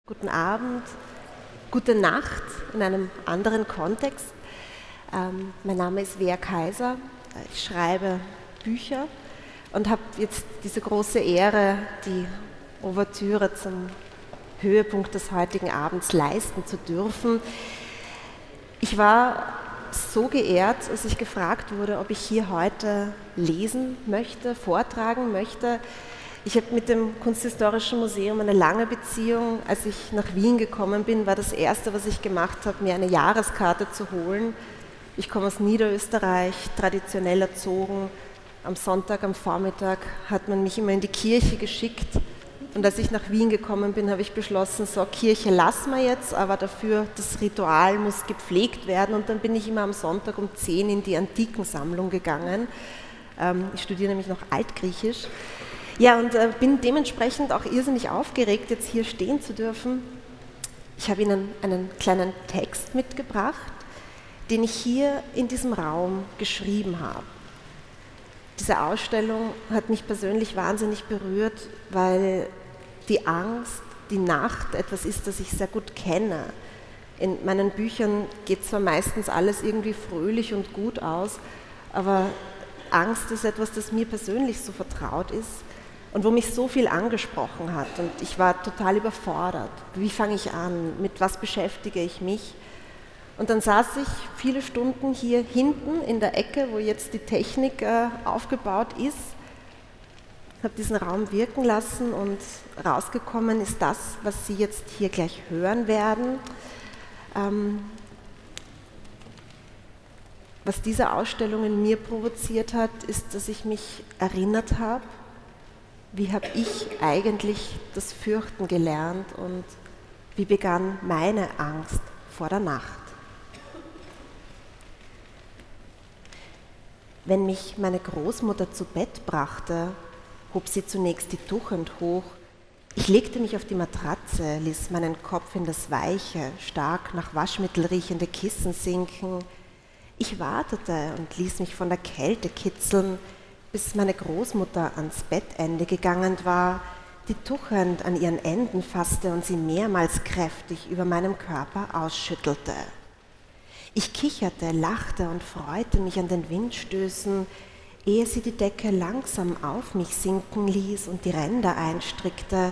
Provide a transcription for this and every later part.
Guten Abend, gute Nacht in einem anderen Kontext. Mein Name ist Wea Kaiser, ich schreibe Bücher und habe jetzt diese große Ehre, die Ouvertüre zum Höhepunkt des heutigen Abends leisten zu dürfen. Ich war so geehrt, als ich gefragt wurde, ob ich hier heute lesen möchte, vortragen möchte. Ich habe mit dem Kunsthistorischen Museum eine lange Beziehung. Als ich nach Wien gekommen bin, war das Erste, was ich gemacht habe, mir eine Jahreskarte zu holen. Ich komme aus Niederösterreich, traditionell erzogen. Am Sonntag, am Vormittag hat man mich immer in die Kirche geschickt. Und als ich nach Wien gekommen bin, habe ich beschlossen, so, Kirche lassen wir jetzt, aber dafür, das Ritual muss gepflegt werden. Und dann bin ich immer am Sonntag um 10 in die Antikensammlung gegangen. Ich studiere nämlich noch Altgriechisch. Ja, und bin dementsprechend auch irrsinnig aufgeregt, jetzt hier stehen zu dürfen. Ich habe Ihnen einen kleinen Text mitgebracht, den ich hier in diesem Raum geschrieben habe. Diese Ausstellung hat mich persönlich wahnsinnig berührt, weil die Angst, die Nacht etwas ist, das ich sehr gut kenne. In meinen Büchern geht zwar meistens alles irgendwie fröhlich und gut aus, aber Angst ist etwas, das mir persönlich so vertraut ist und wo mich so viel angesprochen hat. Und ich war total überfordert. Wie fange ich an? Mit was beschäftige ich mich? Und dann saß ich viele Stunden hier hinten in der Ecke, wo jetzt die Technik aufgebaut ist, habe diesen Raum wirken lassen und rausgekommen ist das, was Sie jetzt hier gleich hören werden. Was diese Ausstellung in mir provoziert hat, ist, dass ich mich erinnert habe, wie habe ich eigentlich das Fürchten gelernt und wie begann meine Angst vor der Nacht. Wenn mich meine Großmutter zu Bett brachte, hob sie zunächst die Tuchend hoch. Ich legte mich auf die Matratze, ließ meinen Kopf in das weiche, stark nach Waschmittel riechende Kissen sinken. Ich wartete und ließ mich von der Kälte kitzeln, bis meine Großmutter ans Bettende gegangen war, die Tuchend an ihren Enden fasste und sie mehrmals kräftig über meinem Körper ausschüttelte. Ich kicherte, lachte und freute mich an den Windstößen, ehe sie die Decke langsam auf mich sinken ließ und die Ränder einstrickte,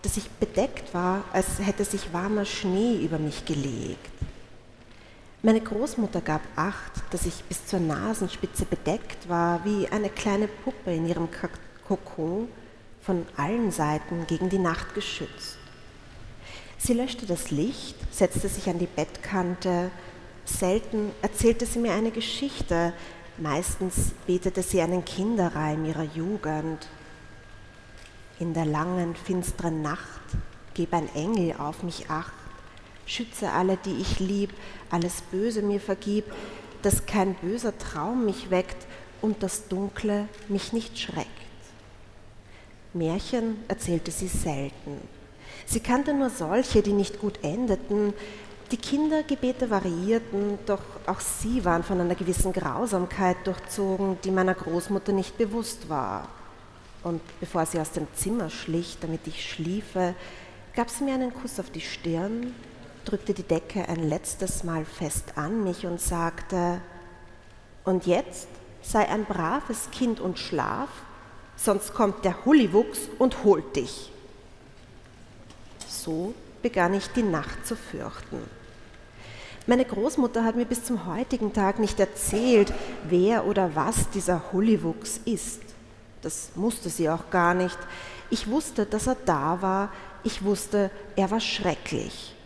dass ich bedeckt war, als hätte sich warmer Schnee über mich gelegt. Meine Großmutter gab Acht, dass ich bis zur Nasenspitze bedeckt war, wie eine kleine Puppe in ihrem Kokon, von allen Seiten gegen die Nacht geschützt. Sie löschte das Licht, setzte sich an die Bettkante. Selten erzählte sie mir eine Geschichte, meistens betete sie einen Kinderreim ihrer Jugend. In der langen, finsteren Nacht geb ein Engel auf mich Acht, schütze alle, die ich lieb, alles Böse mir vergib, dass kein böser Traum mich weckt und das Dunkle mich nicht schreckt. Märchen erzählte sie selten. Sie kannte nur solche, die nicht gut endeten. Die Kindergebete variierten, doch auch sie waren von einer gewissen Grausamkeit durchzogen, die meiner Großmutter nicht bewusst war. Und bevor sie aus dem Zimmer schlich, damit ich schliefe, gab sie mir einen Kuss auf die Stirn, drückte die Decke ein letztes Mal fest an mich und sagte: Und jetzt sei ein braves Kind und schlaf, sonst kommt der Hulliwuchs und holt dich. So begann ich die Nacht zu fürchten. Meine Großmutter hat mir bis zum heutigen Tag nicht erzählt, wer oder was dieser Hulliwuchs ist. Das musste sie auch gar nicht. Ich wusste, dass er da war. Ich wusste, er war schrecklich.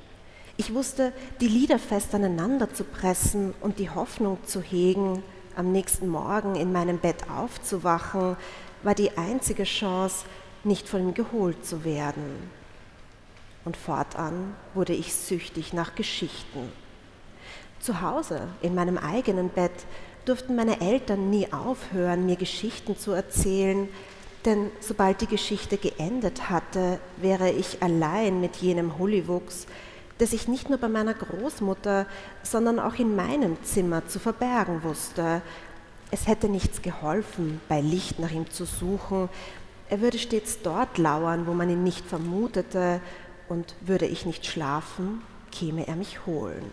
Ich wusste, die Lider fest aneinander zu pressen und die Hoffnung zu hegen, am nächsten Morgen in meinem Bett aufzuwachen, war die einzige Chance, nicht von ihm geholt zu werden. Und fortan wurde ich süchtig nach Geschichten. Zu Hause, in meinem eigenen Bett, durften meine Eltern nie aufhören, mir Geschichten zu erzählen, denn sobald die Geschichte geendet hatte, wäre ich allein mit jenem Hulliwuchs, der sich nicht nur bei meiner Großmutter, sondern auch in meinem Zimmer zu verbergen wusste. Es hätte nichts geholfen, bei Licht nach ihm zu suchen. Er würde stets dort lauern, wo man ihn nicht vermutete, und würde ich nicht schlafen, käme er mich holen.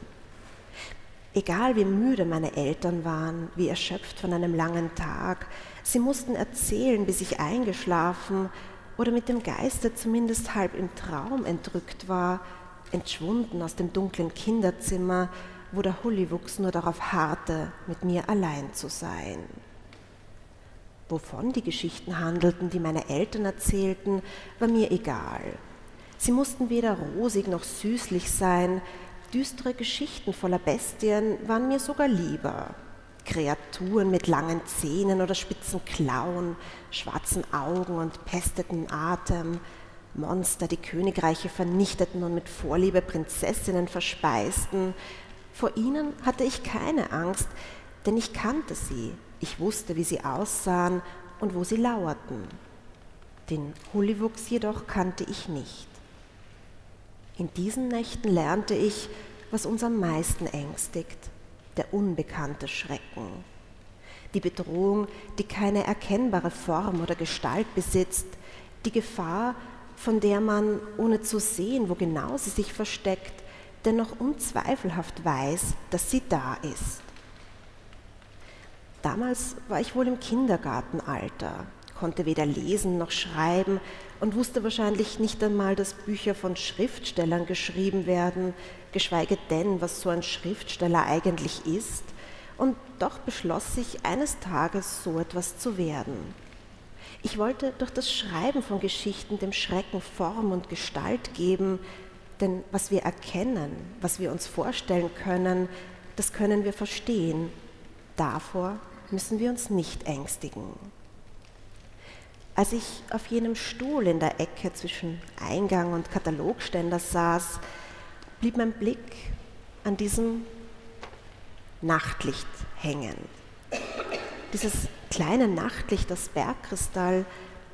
Egal wie müde meine Eltern waren, wie erschöpft von einem langen Tag, sie mussten erzählen, bis ich eingeschlafen oder mit dem Geiste zumindest halb im Traum entrückt war, entschwunden aus dem dunklen Kinderzimmer, wo der Hulliwuchs nur darauf harrte, mit mir allein zu sein. Wovon die Geschichten handelten, die meine Eltern erzählten, war mir egal. Sie mussten weder rosig noch süßlich sein, düstere Geschichten voller Bestien waren mir sogar lieber. Kreaturen mit langen Zähnen oder spitzen Klauen, schwarzen Augen und pesteten Atem, Monster, die Königreiche vernichteten und mit Vorliebe Prinzessinnen verspeisten. Vor ihnen hatte ich keine Angst, denn ich kannte sie. Ich wusste, wie sie aussahen und wo sie lauerten. Den Hulliwuchs jedoch kannte ich nicht. In diesen Nächten lernte ich, was uns am meisten ängstigt, der unbekannte Schrecken. Die Bedrohung, die keine erkennbare Form oder Gestalt besitzt, die Gefahr, von der man, ohne zu sehen, wo genau sie sich versteckt, dennoch unzweifelhaft weiß, dass sie da ist. Damals war ich wohl im Kindergartenalter, konnte weder lesen noch schreiben und wusste wahrscheinlich nicht einmal, dass Bücher von Schriftstellern geschrieben werden, geschweige denn, was so ein Schriftsteller eigentlich ist. Und doch beschloss ich, eines Tages so etwas zu werden. Ich wollte durch das Schreiben von Geschichten dem Schrecken Form und Gestalt geben, denn was wir erkennen, was wir uns vorstellen können, das können wir verstehen. Davor müssen wir uns nicht ängstigen. Als ich auf jenem Stuhl in der Ecke zwischen Eingang und Katalogständer saß, blieb mein Blick an diesem Nachtlicht hängen. Dieses kleine Nachtlicht aus Bergkristall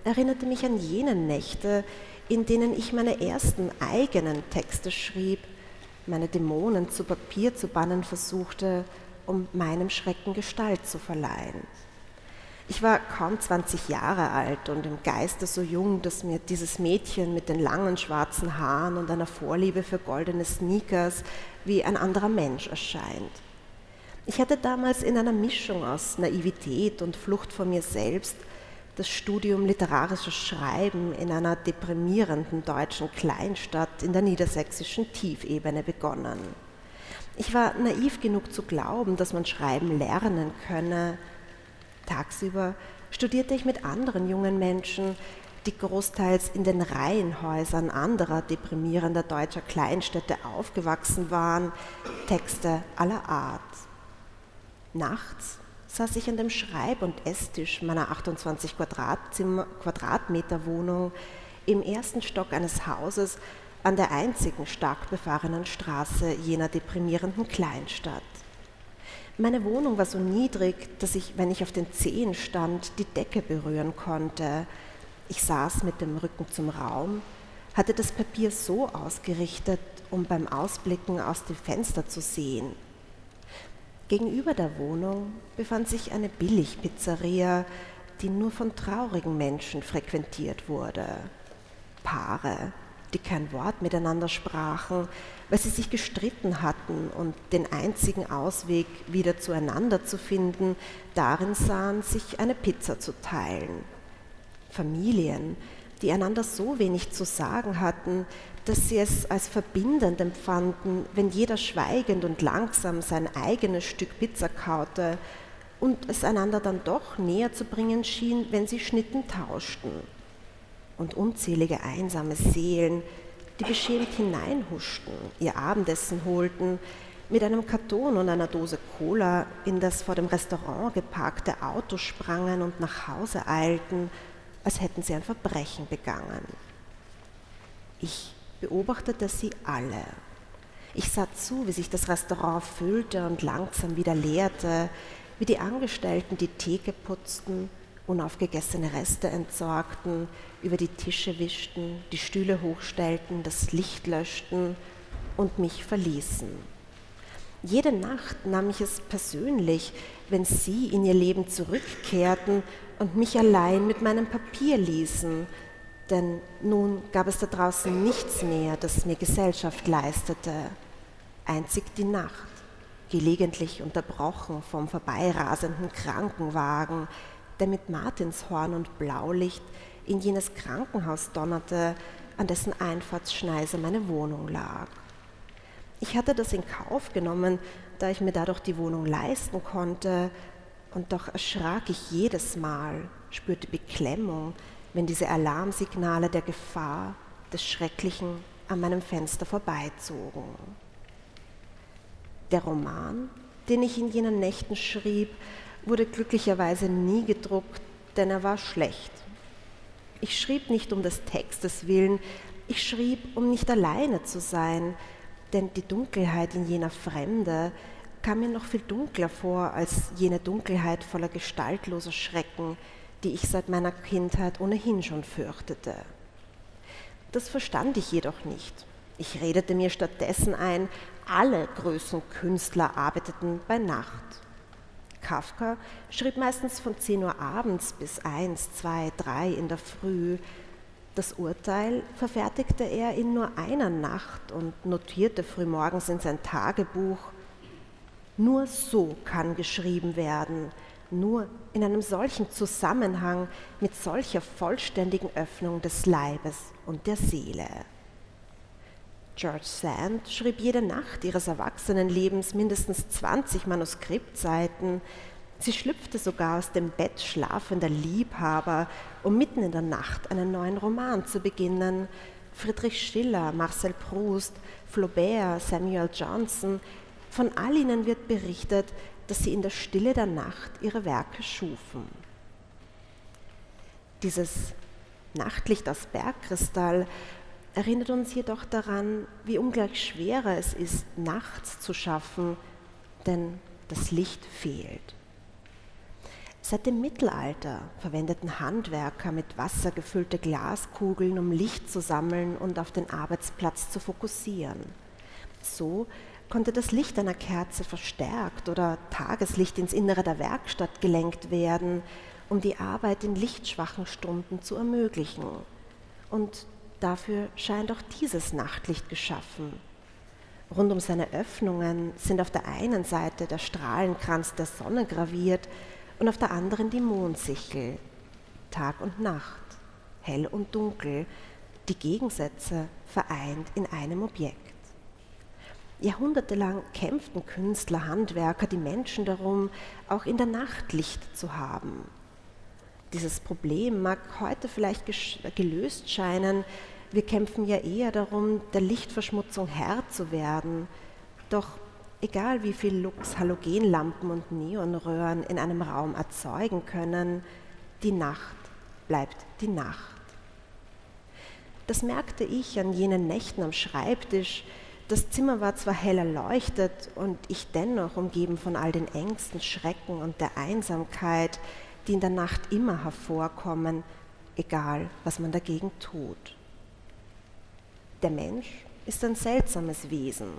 erinnerte mich an jene Nächte, in denen ich meine ersten eigenen Texte schrieb, meine Dämonen zu Papier zu bannen versuchte, um meinem Schrecken Gestalt zu verleihen. Ich war kaum 20 Jahre alt und im Geiste so jung, dass mir dieses Mädchen mit den langen schwarzen Haaren und einer Vorliebe für goldene Sneakers wie ein anderer Mensch erscheint. Ich hatte damals in einer Mischung aus Naivität und Flucht vor mir selbst das Studium literarisches Schreiben in einer deprimierenden deutschen Kleinstadt in der niedersächsischen Tiefebene begonnen. Ich war naiv genug zu glauben, dass man Schreiben lernen könne. Tagsüber studierte ich mit anderen jungen Menschen, die großteils in den Reihenhäusern anderer deprimierender deutscher Kleinstädte aufgewachsen waren, Texte aller Art. Nachts saß ich an dem Schreib- und Esstisch meiner 28 Quadratmeter Wohnung im ersten Stock eines Hauses an der einzigen stark befahrenen Straße jener deprimierenden Kleinstadt. Meine Wohnung war so niedrig, dass ich, wenn ich auf den Zehen stand, die Decke berühren konnte. Ich saß mit dem Rücken zum Raum, hatte das Papier so ausgerichtet, um beim Ausblicken aus dem Fenster zu sehen. Gegenüber der Wohnung befand sich eine Billigpizzeria, die nur von traurigen Menschen frequentiert wurde. Paare, die kein Wort miteinander sprachen, weil sie sich gestritten hatten und den einzigen Ausweg, wieder zueinander zu finden, darin sahen, sich eine Pizza zu teilen. Familien, die einander so wenig zu sagen hatten, dass sie es als verbindend empfanden, wenn jeder schweigend und langsam sein eigenes Stück Pizza kaute und es einander dann doch näher zu bringen schien, wenn sie Schnitten tauschten. Und unzählige einsame Seelen, die beschämt hineinhuschten, ihr Abendessen holten, mit einem Karton und einer Dose Cola in das vor dem Restaurant geparkte Auto sprangen und nach Hause eilten, als hätten sie ein Verbrechen begangen. Ich beobachtete sie alle. Ich sah zu, wie sich das Restaurant füllte und langsam wieder leerte, wie die Angestellten die Theke putzten, unaufgegessene Reste entsorgten, über die Tische wischten, die Stühle hochstellten, das Licht löschten und mich verließen. Jede Nacht nahm ich es persönlich, wenn sie in ihr Leben zurückkehrten und mich allein mit meinem Papier ließen. denn nun gab es da draußen nichts mehr, das mir Gesellschaft leistete, einzig die Nacht, gelegentlich unterbrochen vom vorbeirasenden Krankenwagen, der mit Martinshorn und Blaulicht in jenes Krankenhaus donnerte, an dessen Einfahrtsschneise meine Wohnung lag. Ich hatte das in Kauf genommen, da ich mir dadurch die Wohnung leisten konnte, und doch erschrak ich jedes Mal, spürte Beklemmung, wenn diese Alarmsignale der Gefahr, des Schrecklichen an meinem Fenster vorbeizogen. Der Roman, den ich in jenen Nächten schrieb, wurde glücklicherweise nie gedruckt, denn er war schlecht. Ich schrieb nicht um des Textes willen, ich schrieb, um nicht alleine zu sein, denn die Dunkelheit in jener Fremde kam mir noch viel dunkler vor als jene Dunkelheit voller gestaltloser Schrecken, die ich seit meiner Kindheit ohnehin schon fürchtete. Das verstand ich jedoch nicht. Ich redete mir stattdessen ein, alle Größenkünstler arbeiteten bei Nacht. Kafka schrieb meistens von 10 Uhr abends bis 1, 2, 3 in der Früh. Das Urteil verfertigte er in nur einer Nacht und notierte frühmorgens in sein Tagebuch: Nur so kann geschrieben werden, nur in einem solchen Zusammenhang mit solcher vollständigen Öffnung des Leibes und der Seele. George Sand schrieb jede Nacht ihres Erwachsenenlebens mindestens 20 Manuskriptseiten. Sie schlüpfte sogar aus dem Bett schlafender Liebhaber, um mitten in der Nacht einen neuen Roman zu beginnen. Friedrich Schiller, Marcel Proust, Flaubert, Samuel Johnson, von all ihnen wird berichtet, dass sie in der Stille der Nacht ihre Werke schufen. Dieses Nachtlicht aus Bergkristall erinnert uns jedoch daran, wie ungleich schwerer es ist, nachts zu schaffen, denn das Licht fehlt. Seit dem Mittelalter verwendeten Handwerker mit Wasser gefüllte Glaskugeln, um Licht zu sammeln und auf den Arbeitsplatz zu fokussieren. So konnte das Licht einer Kerze verstärkt oder Tageslicht ins Innere der Werkstatt gelenkt werden, um die Arbeit in lichtschwachen Stunden zu ermöglichen. Und dafür scheint auch dieses Nachtlicht geschaffen. Rund um seine Öffnungen sind auf der einen Seite der Strahlenkranz der Sonne graviert und auf der anderen die Mondsichel. Tag und Nacht, hell und dunkel, die Gegensätze vereint in einem Objekt. Jahrhundertelang kämpften Künstler, Handwerker, die Menschen darum, auch in der Nacht Licht zu haben. Dieses Problem mag heute vielleicht gelöst scheinen. Wir kämpfen ja eher darum, der Lichtverschmutzung Herr zu werden. Doch egal wie viel Lux Halogenlampen und Neonröhren in einem Raum erzeugen können, die Nacht bleibt die Nacht. Das merkte ich an jenen Nächten am Schreibtisch. Das Zimmer war zwar hell erleuchtet und ich dennoch umgeben von all den Ängsten, Schrecken und der Einsamkeit, die in der Nacht immer hervorkommen, egal was man dagegen tut. Der Mensch ist ein seltsames Wesen.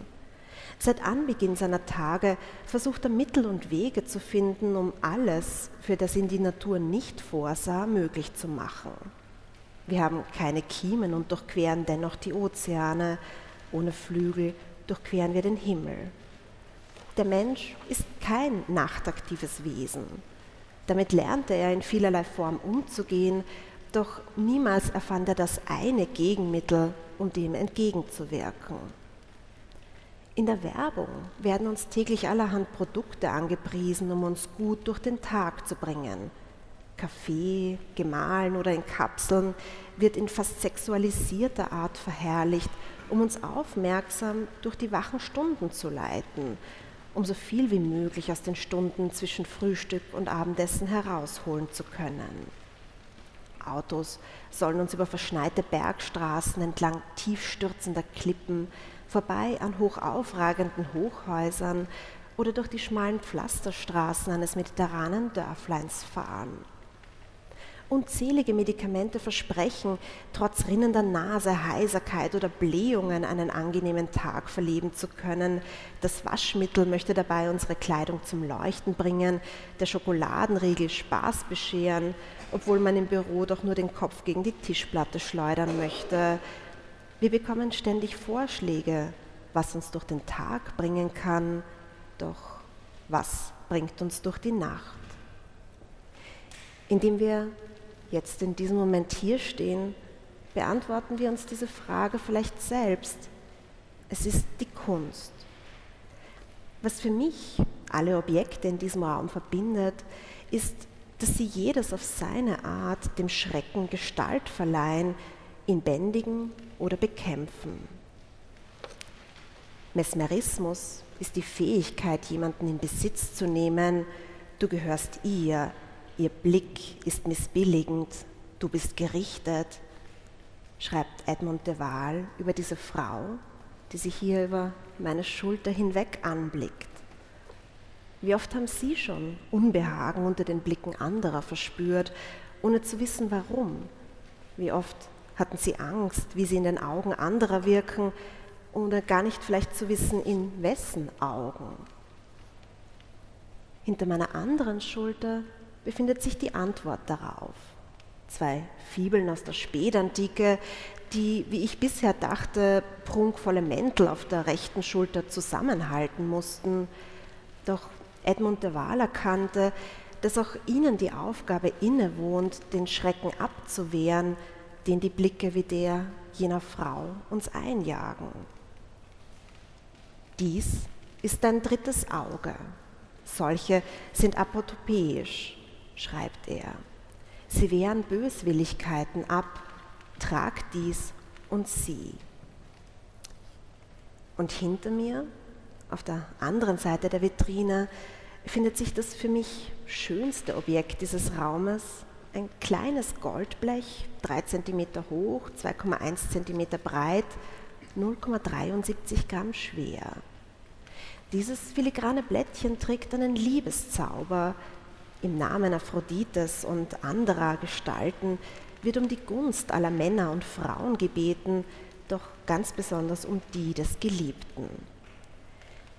Seit Anbeginn seiner Tage versucht er Mittel und Wege zu finden, um alles, für das ihn die Natur nicht vorsah, möglich zu machen. Wir haben keine Kiemen und durchqueren dennoch die Ozeane. Ohne Flügel durchqueren wir den Himmel. Der Mensch ist kein nachtaktives Wesen. Damit lernte er in vielerlei Form umzugehen, doch niemals erfand er das eine Gegenmittel, um dem entgegenzuwirken. In der Werbung werden uns täglich allerhand Produkte angepriesen, um uns gut durch den Tag zu bringen. Kaffee, gemahlen oder in Kapseln, wird in fast sexualisierter Art verherrlicht, um uns aufmerksam durch die wachen Stunden zu leiten, um so viel wie möglich aus den Stunden zwischen Frühstück und Abendessen herausholen zu können. Autos sollen uns über verschneite Bergstraßen entlang tiefstürzender Klippen, vorbei an hochaufragenden Hochhäusern oder durch die schmalen Pflasterstraßen eines mediterranen Dörfleins fahren. Unzählige Medikamente versprechen, trotz rinnender Nase, Heiserkeit oder Blähungen einen angenehmen Tag verleben zu können. Das Waschmittel möchte dabei unsere Kleidung zum Leuchten bringen, der Schokoladenriegel Spaß bescheren, obwohl man im Büro doch nur den Kopf gegen die Tischplatte schleudern möchte. Wir bekommen ständig Vorschläge, was uns durch den Tag bringen kann, doch was bringt uns durch die Nacht? Indem wir jetzt in diesem Moment hier stehen, beantworten wir uns diese Frage vielleicht selbst. Es ist die Kunst. Was für mich alle Objekte in diesem Raum verbindet, ist, dass sie jedes auf seine Art dem Schrecken Gestalt verleihen, ihn bändigen oder bekämpfen. Mesmerismus ist die Fähigkeit, jemanden in Besitz zu nehmen. Du gehörst ihr. Ihr Blick ist missbilligend, du bist gerichtet, schreibt Edmund de Waal über diese Frau, die sich hier über meine Schulter hinweg anblickt. Wie oft haben Sie schon Unbehagen unter den Blicken anderer verspürt, ohne zu wissen warum? Wie oft hatten Sie Angst, wie Sie in den Augen anderer wirken, ohne gar nicht vielleicht zu wissen, in wessen Augen? Hinter meiner anderen Schulter befindet sich die Antwort darauf. 2 Fibeln aus der Spätantike, die, wie ich bisher dachte, prunkvolle Mäntel auf der rechten Schulter zusammenhalten mussten. Doch Edmund de Waal erkannte, dass auch ihnen die Aufgabe innewohnt, den Schrecken abzuwehren, den die Blicke wie der jener Frau uns einjagen. Dies ist dein drittes Auge. Solche sind apotopäisch, schreibt er. Sie wehren Böswilligkeiten ab, trag dies und sieh. Und hinter mir, auf der anderen Seite der Vitrine, findet sich das für mich schönste Objekt dieses Raumes, ein kleines Goldblech, 3 cm hoch, 2,1 cm breit, 0,73 Gramm schwer. Dieses filigrane Blättchen trägt einen Liebeszauber. Im Namen Aphrodites und anderer Gestalten wird um die Gunst aller Männer und Frauen gebeten, doch ganz besonders um die des Geliebten.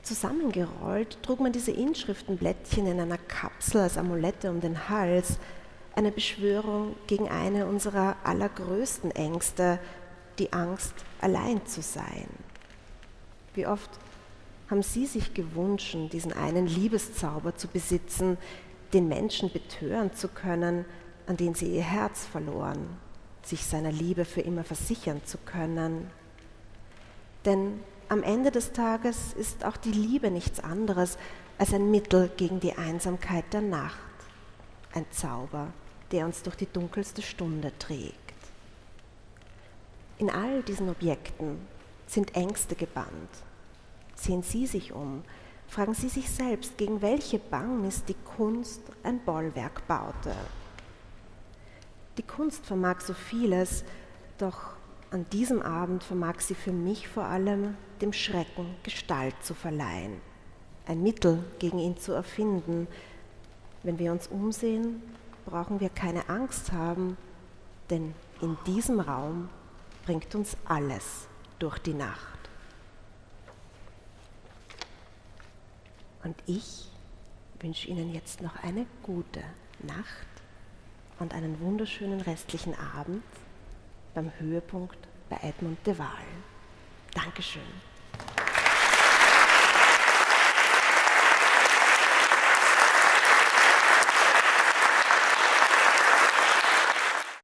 Zusammengerollt trug man diese Inschriftenblättchen in einer Kapsel als Amulette um den Hals, eine Beschwörung gegen eine unserer allergrößten Ängste, die Angst, allein zu sein. Wie oft haben Sie sich gewünscht, diesen einen Liebeszauber zu besitzen, den Menschen betören zu können, an den sie ihr Herz verloren, sich seiner Liebe für immer versichern zu können. Denn am Ende des Tages ist auch die Liebe nichts anderes als ein Mittel gegen die Einsamkeit der Nacht, ein Zauber, der uns durch die dunkelste Stunde trägt. In all diesen Objekten sind Ängste gebannt. Sehen Sie sich um, fragen Sie sich selbst, gegen welche Bangnis die Kunst ein Bollwerk baute. Die Kunst vermag so vieles, doch an diesem Abend vermag sie für mich vor allem, dem Schrecken Gestalt zu verleihen, ein Mittel gegen ihn zu erfinden. Wenn wir uns umsehen, brauchen wir keine Angst haben, denn in diesem Raum bringt uns alles durch die Nacht. Und ich wünsche Ihnen jetzt noch eine gute Nacht und einen wunderschönen restlichen Abend beim Höhepunkt bei Edmund de Waal. Dankeschön.